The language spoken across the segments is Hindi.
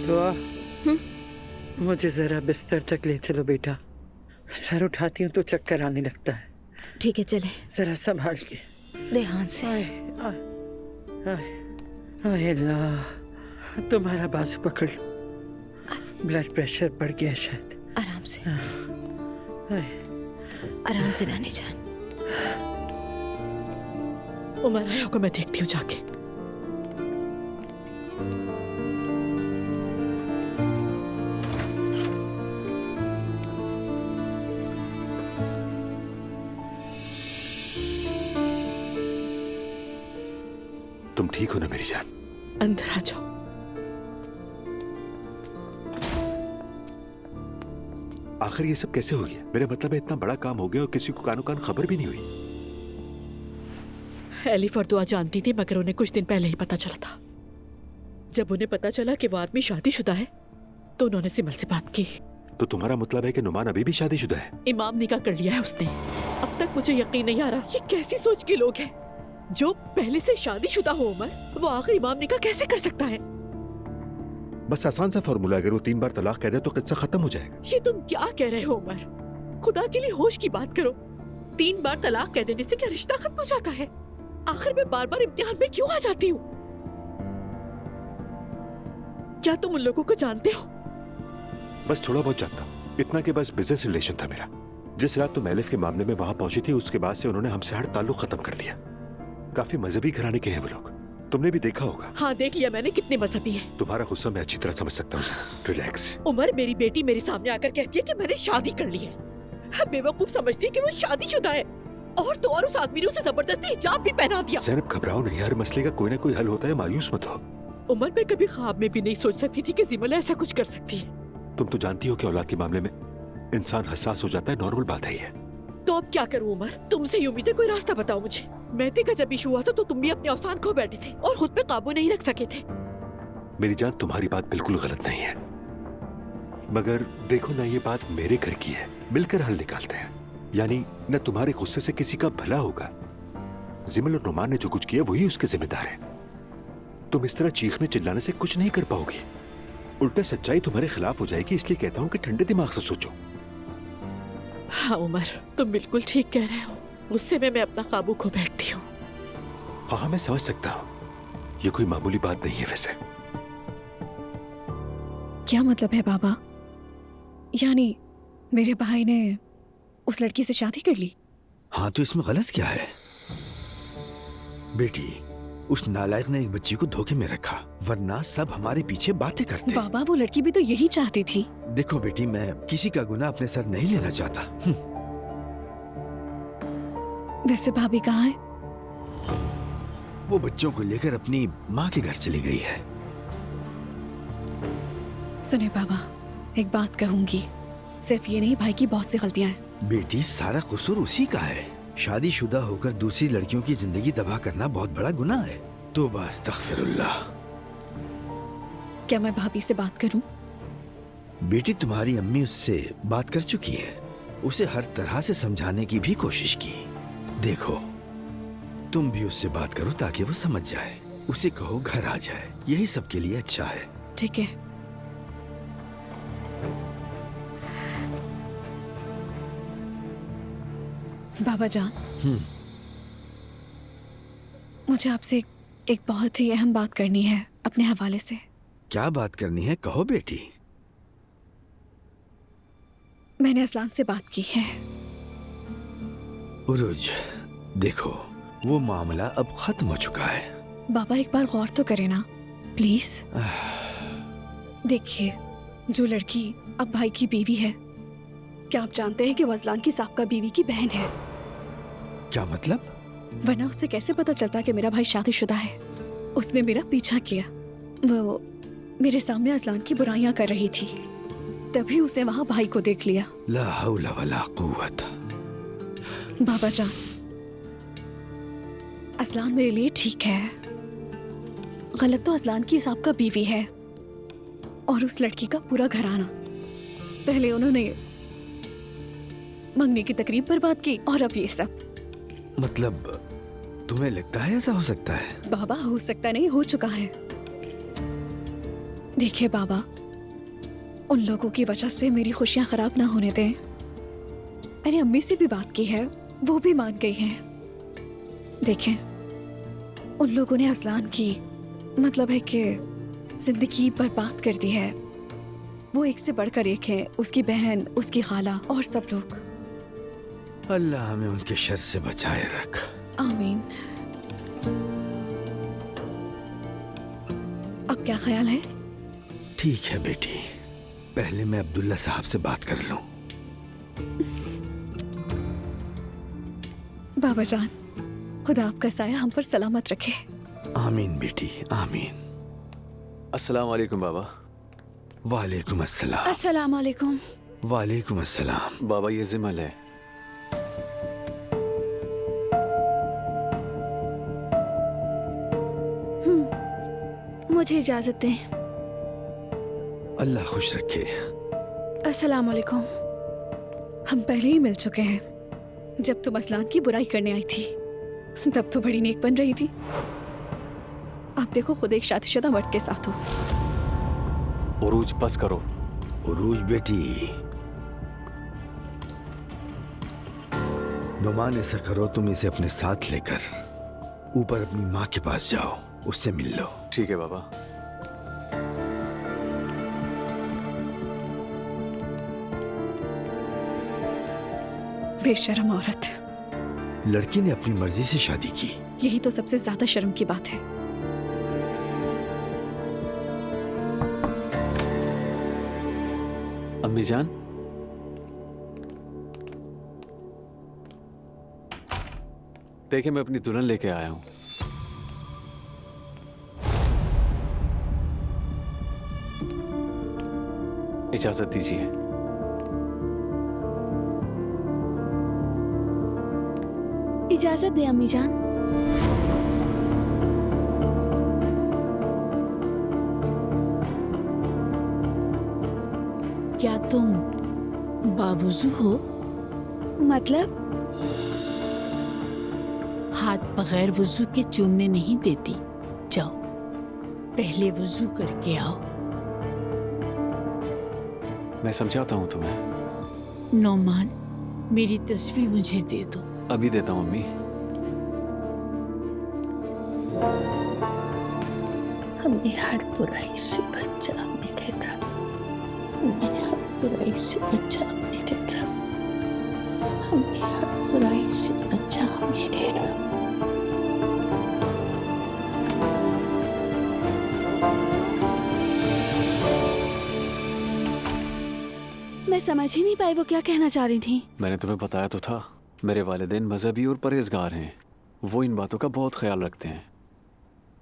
दुआ, हम्म? मुझे जरा बिस्तर तक ले चलो बेटा। सर उठाती हूँ तो चक्कर आने लगता है। ठीक है चले। जरा संभाल के। ध्यान से। आए, आए, आए, आए अल्लाह, तुम्हारा बाजू पकड़ लो। ब्लड प्रेशर बढ़ गया है शायद। आराम से। आए। आराम से नानी जान। उमर आया होगा, मैं देखती हूँ जाके। तुम ठीक हो ना मेरी जान? अंदर आ जाओ। आखिर ये सब कैसे हो गया? मेरा मतलब है इतना बड़ा काम हो गया और किसी को कानो कान खबर भी नहीं हुई। एलिफ और दुआ जानती थी, मगर उन्हें कुछ दिन पहले ही पता चला था। जब उन्हें पता चला कि वो आदमी शादीशुदा है तो उन्होंने सिमल से बात की। तो तुम्हारा मतलब है कि नुमान अभी भी शादीशुदा है? इमाम निकाह कर लिया है उसने। अब तक मुझे यकीन नहीं आ रहा, ये कैसी सोच के लोग हैं जो पहले से शादीशुदा हो उमर, वो आखिर इमाम निकाह कैसे कर सकता है? बस आसान सा फॉर्मूला, अगर वो 3 बार तलाक कह दे तो किस्सा खत्म हो जाएगा। ये तुम क्या कह रहे हो उमर? खुदा के लिए होश की बात करो। 3 बार तलाक कह देने से क्या रिश्ता खत्म हो जाता है? आखिर मैं बार बार इम्तिहान में क्यों आ जाती हूँ? क्या तुम उन लोगों को जानते हो? बस थोड़ा बहुत जानता हूँ, इतना कि बस बिजनेस रिलेशन था मेरा। जिस रात तुम एलिफ के मामले में वहां पहुंची थी, उसके बाद से उन्होंने हमसे हर ताल्लुक खत्म कर दिया। काफी मजहबी घराने के हैं वो लोग, तुमने भी देखा होगा। हाँ देख लिया मैंने, कितने मजहबी हैं। तुम्हारा गुस्सा मैं अच्छी तरह समझ सकता हूँ। रिलैक्स। उमर, मेरी बेटी मेरे सामने आकर कहती है कि मैंने शादी कर ली है। हम बेवकूफ समझती है कि वो शादीशुदा है, और तो और उस आदमी ने उसे जबरदस्ती हिजाब भी पहना दिया। ज़ैनब घबराओ नहीं, हर मसले का कोई ना कोई हल होता है, मायूस मत हो। उमर, मैं कभी ख्वाब में भी नहीं सोच सकती थी कि जिमल ऐसा कुछ कर सकती है। तुम तो जानती हो कि औलाद के मामले में इंसान हसास हो जाता है, नॉर्मल बात है ये। तो अब क्या करूं उमर? तुमसे ही उम्मीद है, कोई रास्ता बताओ मुझे। मेहदी का जब इशू हुआ था तो तुम भी अपने औसान खो बैठे थे और खुद पे काबू नहीं रख सके थे। मेरी जान, तुम्हारी बात बिल्कुल गलत नहीं है, मगर देखो ना, ये बात मेरे घर की है, मिलकर हल निकालते हैं। यानी न तुम्हारे गुस्से से किसी का भला होगा। जिमल और नुमान ने जो कुछ किया वही उसके जिम्मेदार है। तुम इस तरह चीखने चिल्लाने से कुछ नहीं कर पाओगी, उल्टा सच्चाई तुम्हारे खिलाफ हो जाएगी। इसलिए कहता हूँ कि ठंडे दिमाग से सोचो। हाँ उमर, तुम बिल्कुल ठीक कह रहे हो। गुस्से में मैं अपना काबू खो बैठती हूँ। हाँ, मैं समझ सकता हूँ, ये कोई मामूली बात नहीं है। वैसे क्या मतलब है बाबा? यानी मेरे भाई ने उस लड़की से शादी कर ली? हाँ, तो इसमें गलत क्या है बेटी? उस नालायक ने एक बच्ची को धोखे में रखा, वरना सब हमारे पीछे बातें करते। बाबा, वो लड़की भी तो यही चाहती थी। देखो बेटी, मैं किसी का गुनाह अपने सर नहीं लेना चाहता। वैसे भाभी कहाँ है? वो बच्चों को लेकर अपनी माँ के घर चली गई है। सुने बाबा, एक बात कहूंगी, सिर्फ ये नहीं, भाई की बहुत सी गलतियां हैं। बेटी, सारा कसूर उसी का है। शादीशुदा होकर दूसरी लड़कियों की जिंदगी तबाह करना बहुत बड़ा गुनाह है। तौबा अस्तगफिरुल्लाह। क्या मैं भाभी से बात करूं? बेटी, तुम्हारी अम्मी उससे बात कर चुकी है, उसे हर तरह से समझाने की भी कोशिश की। देखो, तुम भी उससे बात करो ताकि वो समझ जाए। उसे कहो घर आ जाए, यही सबके लिए अच्छा है। ठीक है। बाबा जान, मुझे आपसे एक बहुत ही अहम बात करनी है अपने हवाले से। क्या बात करनी है? कहो बेटी। मैंने असलान से बात की है। उरुज, देखो, वो मामला अब खत्म हो चुका है। बाबा, एक बार गौर तो करें ना प्लीज। देखिए, जो लड़की अब भाई की बीवी है, क्या आप जानते हैं कि वो अजलान की साबका बीवी की बहन है? क्या मतलब? वरना उससे कैसे पता चलता कि मेरा भाई शादीशुदा है? उसने मेरा पीछा किया, वो मेरे सामने अजलान की बुराइयां कर रही थी, तभी उसने वहां भाई को देख लिया। ला हौला वला कुव्वत। बाबा जान, अजलान मेरे लिए ठीक है, गलत तो अजलान की साबका बीवी है और उस लड़की का पूरा घराना। पहले उन्होंने मंगनी की तकरीब बर्बाद की और अब ये सब। मतलब तुम्हें लगता है ऐसा हो सकता है? बाबा, हो सकता नहीं, हो चुका है। देखिए बाबा, उन लोगों की वजह से मेरी खुशियां खराब ना होने दें। मैंने अम्मी से भी बात की है, वो भी मान गई हैं। देखें, उन लोगों ने असलान की मतलब है कि जिंदगी बर्बाद कर दी है। वो एक से बढ़कर एक है, उसकी बहन, उसकी खाला और सब लोग। अल्लाह हमें उनके शर से बचाए रख। आमीन। अब क्या ख्याल है? ठीक है बेटी, पहले मैं अब्दुल्ला साहब से बात कर लूं। बाबा जान, खुदा आपका साया हम पर सलामत रखे। आमीन बेटी, आमीन। अस्सलाम वालेकुम बाबा। वालेकुम अस्सलाम। अस्सलाम वालेकुम। वालेकुम अस्सलाम। बाबा ये जिमल है। मुझे इजाजत दें। अल्लाह खुश रखे। अस्सलाम वालेकुम। हम पहले ही मिल चुके हैं। जब तुम असलान की बुराई करने आई थी तब तो बड़ी नेक बन रही थी। आप देखो, खुद एक शादीशुदा मर्द के साथ हो। उरूज बस करो। उरूज बेटी, नुमान ऐसा करो, तुम इसे अपने साथ लेकर ऊपर अपनी माँ के पास जाओ, उससे मिल लो। ठीक है बाबा। बेशरम औरत, लड़की ने अपनी मर्जी से शादी की। यही तो सबसे ज्यादा शर्म की बात है। अम्मी जान, देखिए मैं अपनी दुल्हन लेके आया हूं। इजाजत दीजिए। इजाजत दे अम्मी जान। क्या तुम बाबूजू हो? मतलब? हाथ बगैर वुजू के चूमने नहीं देती। जाओ, पहले वुजू करके आओ। मैं समझाता हूं तुम्हें। नौमान, मेरी तस्वीर मुझे दे दो। अभी देता हूं अम्मी। हमें हर बुराई से बचा मेरे रब। हमें हर बुराई से बचा मेरे रब। हमें हर बुराई से बचा मेरे रब। मैं समझ ही नहीं पाई वो क्या कहना चाह रही थी। मैंने तुम्हें बताया तो था, मेरे वालिदैन मजहबी और परहेजगार हैं। वो इन बातों का बहुत ख्याल रखते हैं।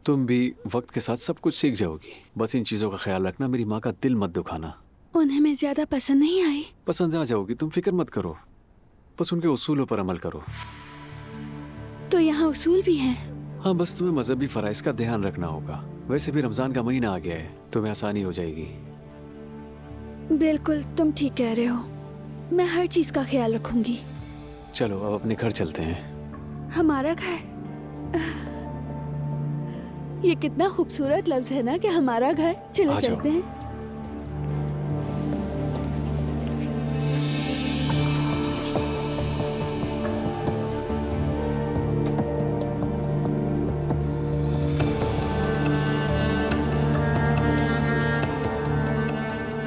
तुम भी वक्त के साथ सब कुछ सीख जाओगी। बस इन चीजों का ख्याल रखना, मेरी माँ का दिल मत दुखाना। उन्हें मैं ज्यादा पसंद नहीं आई। पसंद आ जाओगी, तुम फिक्र मत करो। बस उनके उसूलों पर अमल करो। तो यहाँ उसूल भी हैं। हाँ, बस तुम्हें मजहबी फराइज का ध्यान रखना होगा। वैसे भी रमजान का महीना आ गया है, तुम्हें आसानी हो जाएगी। बिल्कुल, तुम ठीक कह रहे हो। मैं हर चीज का ख्याल रखूंगी। चलो अब अपने घर चलते हैं। हमारा घर? ये कितना खूबसूरत लफ्ज है ना कि हमारा घर। चलो आ जाओ। चलते हैं।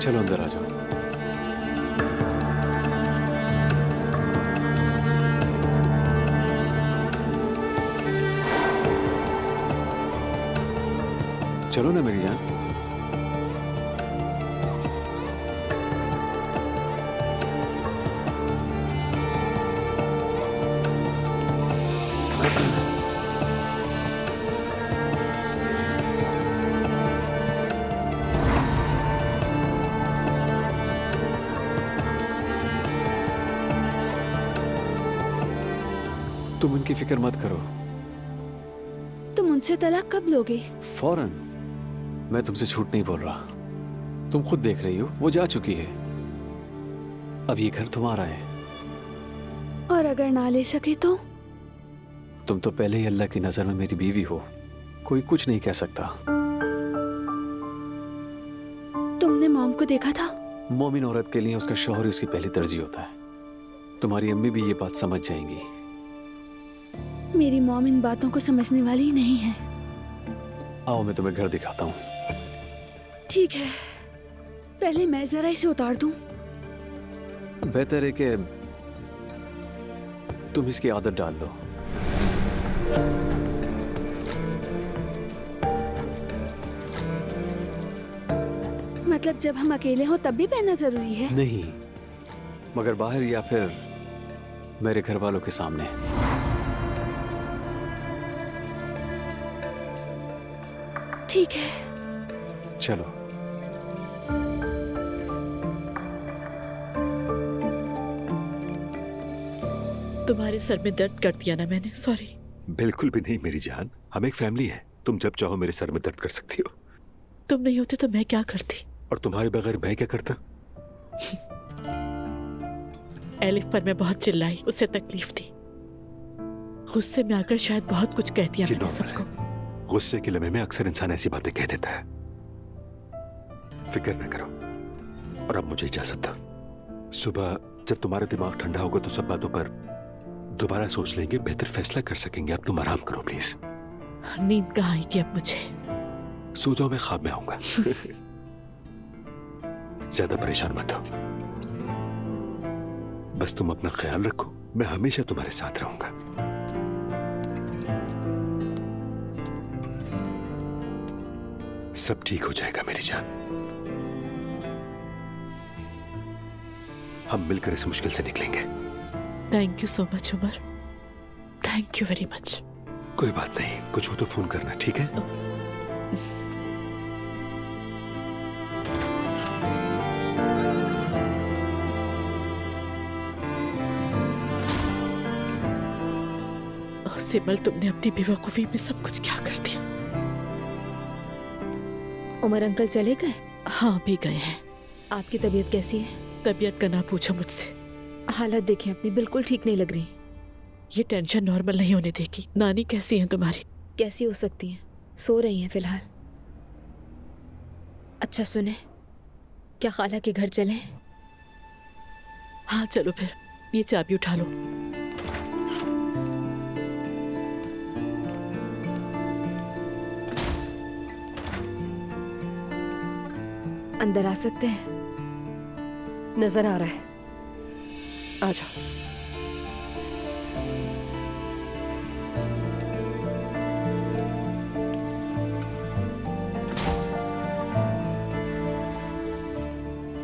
चलो अंदर आ जाओ। चलो ना मेरी जान। तुम उनकी फिक्र मत करो। तुम उनसे तलाक कब लोगे? फौरन। मैं तुमसे झूठ नहीं बोल रहा। तुम खुद देख रही हो, वो जा चुकी है। अब ये घर तुम्हारा है। और अगर ना ले सके तो? तुम तो पहले ही अल्लाह की नजर में मेरी बीवी हो। कोई कुछ नहीं कह सकता। को देखा था? मोमिन औरत के लिए उसका शौहर ही उसकी पहली तरजीह होता है। तुम्हारी अम्मी भी ये बात समझ जाएंगी। मेरी मॉम इन बातों को समझने वाली नहीं है। आओ मैं तुम्हें घर दिखाता हूँ। ठीक है, पहले मैं जरा इसे उतार दूं। बेहतर है कि तुम इसकी आदत डाल लो। मतलब जब हम अकेले हो तब भी पहनना जरूरी है? नहीं, मगर बाहर या फिर मेरे घर वालों के सामने। ठीक है। चलो। तुम्हारे सर में दर्द कर दिया ना मैंने, सॉरी। बिल्कुल भी नहीं मेरी जान, हम एक फैमिली है। तुम जब चाहो मेरे सर में दर्द कर सकती हो। तुम नहीं होते तो मैं क्या करती? और तुम्हारे बगैर मैं क्या करता? एलिफ पर मैं बहुत चिल्लाई, उसे तकलीफ दी। गुस्से में आकर शायद बहुत कुछ कह दिया मैंने सबको। गुस्से के लम्हे में अक्सर इंसान ऐसी बातें कह देता है। फिक्र न करो, और अब मुझे इजाजत दो। सुबह जब तुम्हारा दिमाग ठंडा होगा तो सब बातों पर दोबारा सोच लेंगे, बेहतर फैसला कर सकेंगे। अब तुम आराम करो प्लीज। नींद कहाँ आएगी अब मुझे? सो जाओ, मैं ख्वाब में आऊंगा। ज्यादा परेशान मत हो, बस तुम अपना ख्याल रखो। मैं हमेशा तुम्हारे साथ रहूंगा। सब ठीक हो जाएगा मेरी जान। हम मिलकर इस मुश्किल से निकलेंगे। Thank you so much Umar, thank you very much. कोई बात नहीं, कुछ हो तो फोन करना, ठीक है? सिमल, तुमने अपनी बेवकूफी में सब कुछ क्या कर दिया। उमर अंकल चले गए? हाँ, भी गए हैं। आपकी तबीयत कैसी है? तबीयत का ना पूछो मुझसे। हालत देखें अपनी, बिल्कुल ठीक नहीं लग रही। ये टेंशन नॉर्मल नहीं होने देगी। नानी कैसी हैं तुम्हारी? कैसी हो सकती हैं, सो रही हैं फिलहाल। अच्छा सुने, क्या खाला के घर चलें? हाँ चलो फिर, ये चाबी उठा लो। अंदर आ सकते हैं? नजर आ रहा है, आ जाओ।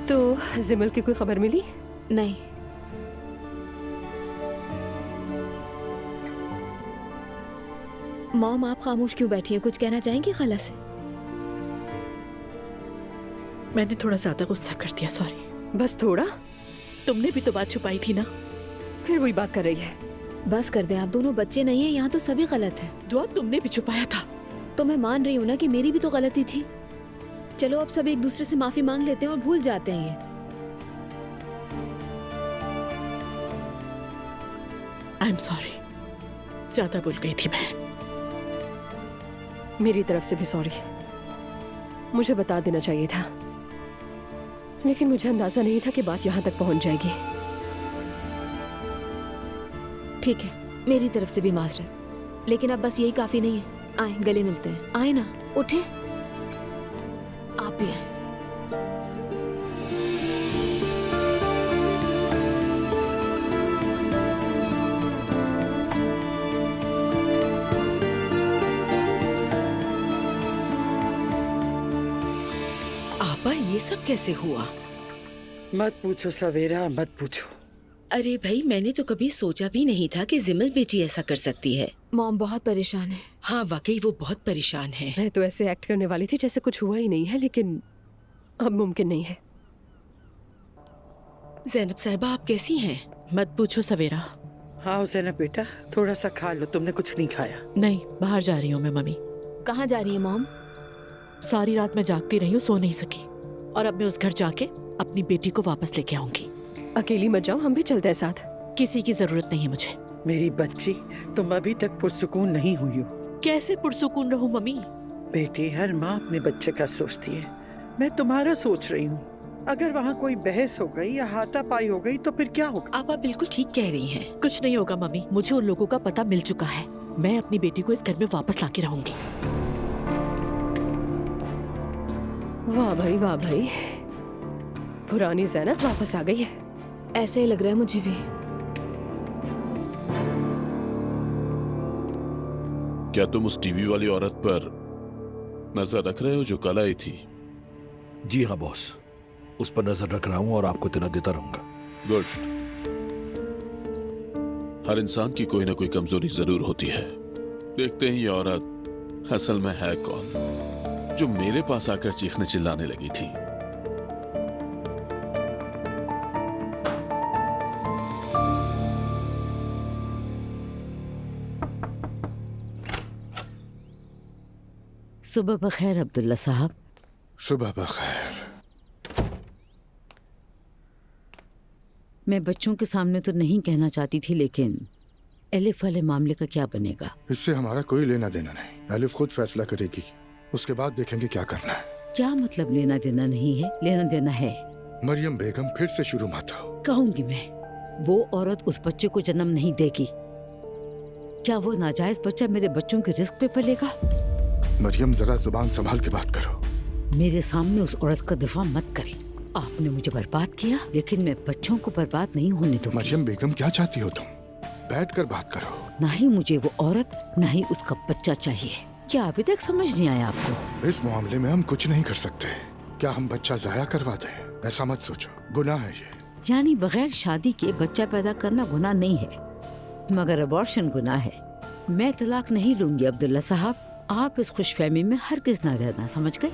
तो जिमल की कोई खबर मिली? नहीं। मॉम, आप खामोश क्यों बैठी हैं? कुछ कहना चाहेंगी खाला से? मैंने थोड़ा ज्यादा गुस्सा कर दिया, सॉरी। बस थोड़ा? तुमने भी तो बात छुपाई थी ना। फिर वही बात कर रही है। बस कर दे, आप दोनों बच्चे नहीं हैं, यहाँ तो सभी गलत है। दुआ तुमने भी छुपाया था। तो मैं मान रही हूँ ना कि मेरी भी तो गलती थी। चलो अब सब एक दूसरे से माफी मांग लेते हैं और भूल जाते हैं ये। आई एम सॉरी, ज्यादा भूल गई थी मैं। मेरी तरफ से भी सॉरी। मुझे बता देना चाहिए था, लेकिन मुझे अंदाजा नहीं था कि बात यहाँ तक पहुँच जाएगी। ठीक है, मेरी तरफ से भी माजरत, लेकिन अब बस यही काफी नहीं है। आए गले मिलते हैं, आए ना, उठे। आप भी आए। आपा, ये सब कैसे हुआ? मत पूछो सवेरा, मत पूछो। अरे भाई, मैंने तो कभी सोचा भी नहीं था कि जिमल बेटी ऐसा कर सकती है। मॉम बहुत परेशान है। हाँ वाकई वो बहुत परेशान है। मैं तो ऐसे एक्ट करने वाली थी जैसे कुछ हुआ ही नहीं है, लेकिन अब मुमकिन नहीं है। ज़ैनब साहिबा, आप कैसी हैं? मत पूछो सवेरा। हाँ ज़ैनब बेटा, थोड़ा सा खा लो, तुमने कुछ नहीं खाया। नहीं, बाहर जा रही हूँ मैं मम्मी। कहाँ जा रही है मॉम? सारी रात मैं जागती रही हूँ, सो नहीं सकी, और अब मैं उस घर जाके अपनी बेटी को वापस लेके आऊंगी। अकेली मत जाओ, हम भी चलते हैं साथ। किसी की जरूरत नहीं है मुझे। मेरी बच्ची, तुम अभी तक पुरसुकून नहीं हुई हो। कैसे पुरसुकून रहूं मम्मी? बेटी, हर माँ अपने बच्चे का सोचती है। मैं तुम्हारा सोच रही हूँ। अगर वहाँ कोई बहस हो गई या हाथापाई हो गई तो फिर क्या होगा? आप बिल्कुल ठीक कह रही हैं। कुछ नहीं होगा मम्मी, मुझे उन लोगों का पता मिल चुका है। मैं अपनी बेटी को इस घर में वापस लाके रहूंगी। वाह भाई, पुरानी ज़ैनब वापस आ गई है। ऐसे ही लग रहा है मुझे भी। क्या तुम उस टीवी वाली औरत पर नजर रख रहे हो जो कल आई थी? जी हाँ बॉस, उस पर नजर रख रहा हूँ और आपको इतना देता रहूंगा। गुड। हर इंसान की कोई ना कोई कमजोरी जरूर होती है। देखते हैं ये औरत असल में है कौन जो मेरे पास आकर चीखने चिल्लाने लगी थी। सुबह बखैर अब्दुल्ला साहब। सुबह बखैर। मैं बच्चों के सामने तो नहीं कहना चाहती थी, लेकिन एलिफ वाले मामले का क्या बनेगा? इससे हमारा कोई लेना देना नहीं। एलिफ खुद फैसला करेगी, उसके बाद देखेंगे क्या करना है। क्या मतलब लेना देना नहीं है? लेना देना है। मरियम बेगम फिर से शुरू मत हो। कहूंगी मैं, वो औरत उस बच्चे को जन्म नहीं देगी। क्या वो नाजायज बच्चा मेरे बच्चों के रिस्क पे पलेगा? मरियम जरा जुबान संभाल के बात करो। मेरे सामने उस औरत का दिफा मत करें। आपने मुझे बर्बाद किया, लेकिन मैं बच्चों को बर्बाद नहीं होने दूंगी। मरियम बेगम क्या चाहती हो तुम? बैठकर बात करो। ना ही मुझे वो औरत, ना ही उसका बच्चा चाहिए। क्या अभी तक समझ नहीं आया आपको? इस मामले में हम कुछ नहीं कर सकते। क्या हम बच्चा जाया करवा दें? ऐसा मत सोचो, गुनाह है ये। यानी बगैर शादी के बच्चा पैदा करना गुनाह नहीं है, मगर अबॉर्शन गुनाह है। मैं तलाक नहीं लूंगी अब्दुल्ला साहब। आप इस खुशफहमी में हरगिज़ न रहना, समझ गए?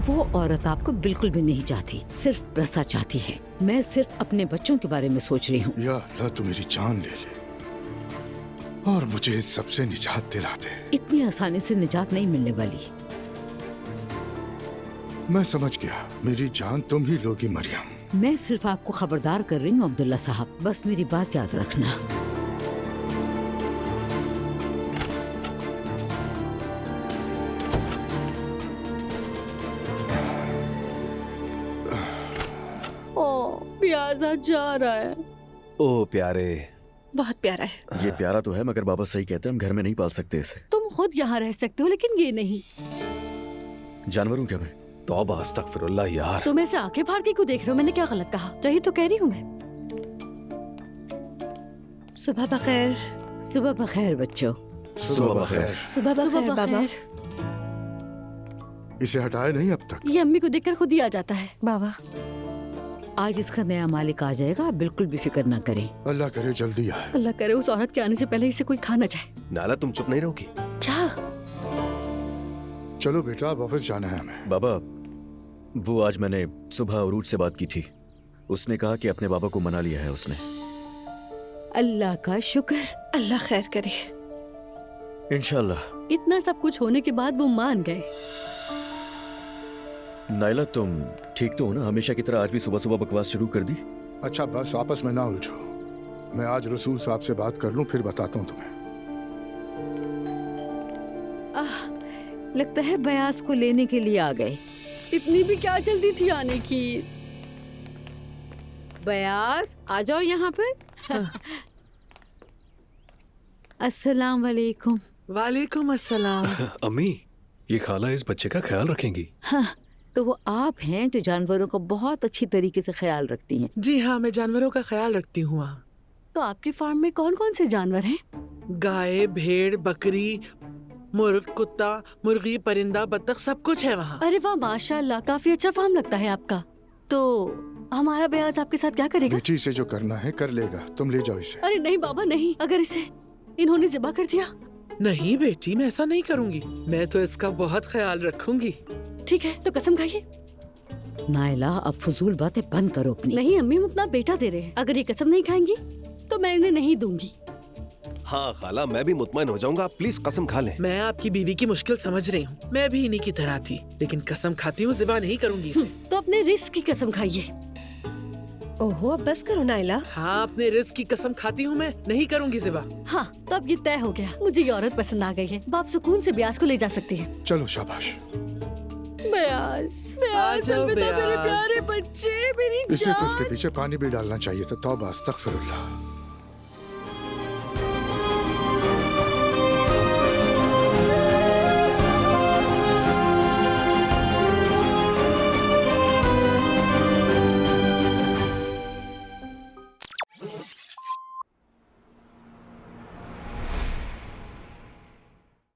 वो औरत आपको बिल्कुल भी नहीं चाहती, सिर्फ पैसा चाहती है। मैं सिर्फ अपने बच्चों के बारे में सोच रही हूँ। या अल्लाह तू मेरी जान ले ले और मुझे इस सबसे निजात दिला दे। इतनी आसानी से निजात नहीं मिलने वाली। मैं समझ गया, मेरी जान तुम ही लोगी मरियम। मैं सिर्फ आपको खबरदार कर रही हूँ अब्दुल्ला साहब, बस मेरी बात याद रखना। प्याजा जा रहा है। ओ प्यारे, बहुत प्यारा है। ये प्यारा तो है, मगर बाबा सही कहते हैं हम घर में नहीं पाल सकते इसे। तुम खुद यहाँ रह सकते हो, लेकिन ये नहीं। जानवरों क्या मैं? तौबा अस्तगफिरुल्लाह यार। तुम ऐसे आंखें फाड़ के क्यों देख रहे हो? मैंने क्या गलत कहा? सही तो कह रही हूँ मैं। सुबह बखैर। सुबह बखैर बच्चों। सुबह बखैर। सुबह बखैर बाबा। इसे हटाए नहीं अब तक? ये अम्मी को देखकर खुद ही आ जाता है बाबा। आज इसका नया मालिक आ जाएगा, आप बिल्कुल भी फिक्र ना करें। अल्लाह करे जल्दी आए। अल्लाह करे उस औरत के आने से पहले इसे कोई खा ना जाए। नाला तुम चुप नहीं रहोगी? क्या? चलो बेटा, अब ऑफिस जाना है हमें। बाबा, वो आज मैंने सुबह अरूज से बात की थी। उसने कहा कि अपने बाबा को मना लिया है उसने। अल्लाह का शुक्र। अल्लाह खैर करे। इंशाल्लाह। इतना सब कुछ होने के बाद वो मान गए। नाइला, तुम ठीक तो हो ना? हमेशा की तरह आज भी सुबह सुबह बकवास शुरू कर दी? अच्छा बस आपस में ना उलझो। मैं आज रसूल साहब से बात कर लूं, फिर बताता हूँ तुम्हें। लगता है बयास को लेने के लिए आ गए। इतनी भी क्या जल्दी थी आने की? बयास आ जाओ यहाँ पर। अस्सलाम वालेकुम। वालेकुम अस्सलाम। अम्मी, ये खाला इस बच्चे का ख्याल रखेंगी। हाँ, तो वो आप हैं जो जानवरों का बहुत अच्छी तरीके से ख्याल रखती हैं। जी हाँ, मैं जानवरों का ख्याल रखती हूँ। तो आपके फार्म में कौन कौन से जानवर हैं? गाय, भेड़, बकरी, मुर्ग, कुत्ता, मुर्गी, परिंदा, बत्तख, सब कुछ है वहाँ। अरे वाह, माशाल्लाह, काफी अच्छा फार्म लगता है आपका। तो हमारा बयास आपके साथ क्या करेगा? बेटी से जो करना है कर लेगा, तुम ले जाओ इसे। अरे नहीं बाबा नहीं, अगर इसे इन्होंने ज़िबा कर दिया। नहीं बेटी, मैं ऐसा नहीं करूँगी। मैं तो इसका बहुत ख्याल रखूंगी। ठीक है, तो कसम खाइए। नाइला, अब फजूल बातें बंद करो अपनी। नहीं अम्मी, हम अपना बेटा दे रहे हैं। अगर ये कसम नहीं खाएंगी तो मैं इन्हें नहीं दूंगी। हाँ खाला, मैं भी मुतमईन हो जाऊंगा। आप प्लीज कसम खा लें। मैं आपकी बीवी की मुश्किल समझ रही हूँ। मैं भी इन्हीं की तरह थी, लेकिन कसम खाती हूँ ज़िबा नहीं करूँगी इसे। तो अपने रिस्क की कसम खाइए। ओहो, अब बस करो नाइला। हाँ, अपने रिस्क की कसम खाती हूँ, मैं नहीं करूँगी ज़िबा। हाँ, तो अब ये तय हो गया। मुझे ये औरत पसंद आ गई है। बाप सुकून से ब्यास को ले जा सकती है। चलो शाबाश। बयास, बयास, अलविदा मेरे प्यारे बच्चे, मेरी इसे तो जान। इसके पीछे पानी भी डालना चाहिए था। तौबा अस्तगफिरुल्लाह।